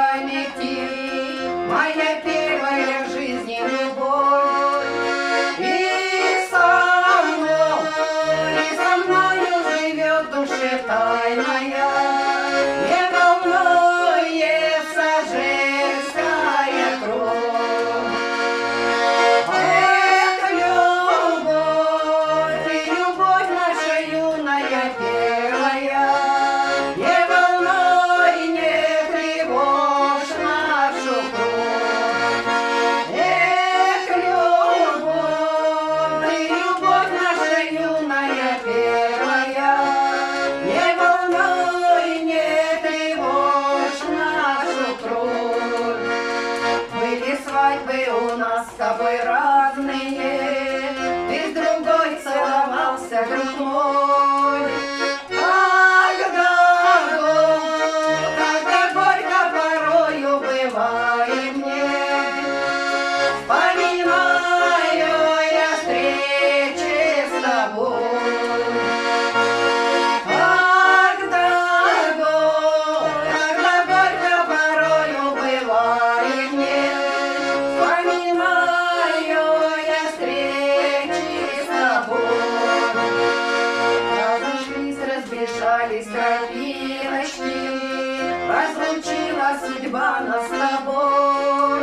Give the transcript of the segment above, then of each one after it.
памяти, моя первая в жизни любовь. И со мною живет в душе тайная, не волнуется женская кровь. Эх, любовь, ты любовь наша юная первая, не волнуй, не тревожь нашу кровь. Эх, любовь, ты любовь наша юная первая, не волнуй, не тревожь нашу кровь. Были свадьбы у нас с тобой разные, ты с другой целовался, друг мой. Когда горько порою бывает мне, вспоминаю я встречи с тобой. Когда горько порою бывает мне, вспоминаю я встречи с тобой. Разошлись, разбежались тропиночки, разлучила судьба нас с тобой.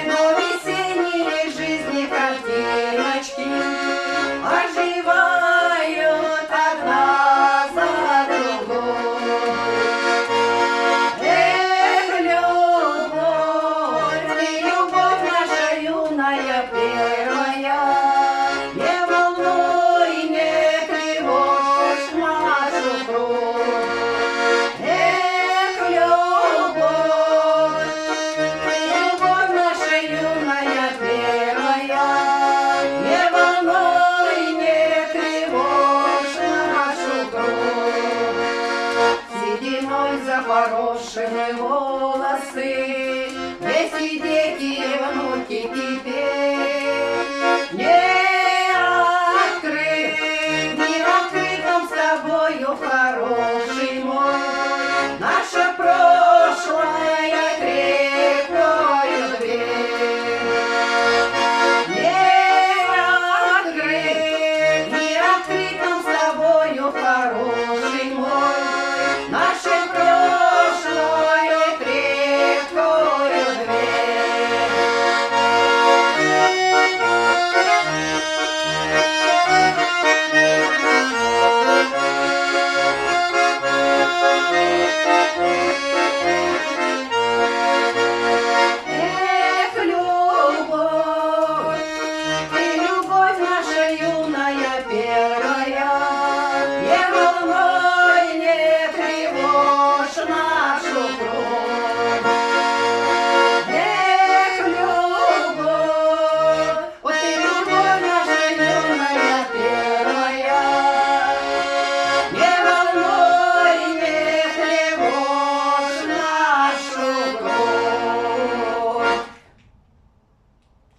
Но весенние жизни картиночки оживают одна за другой. Эх, любовь, ты любовь наша юная первая, не волнуй, не тревожь нашу кровь. Эх, любовь, ты любовь наша юная первая, не волнуй, не тревожь нашу кровь. Сединой запорошены волосы, есть и дети, и внуки теперь. Не открытым с тобою хорошим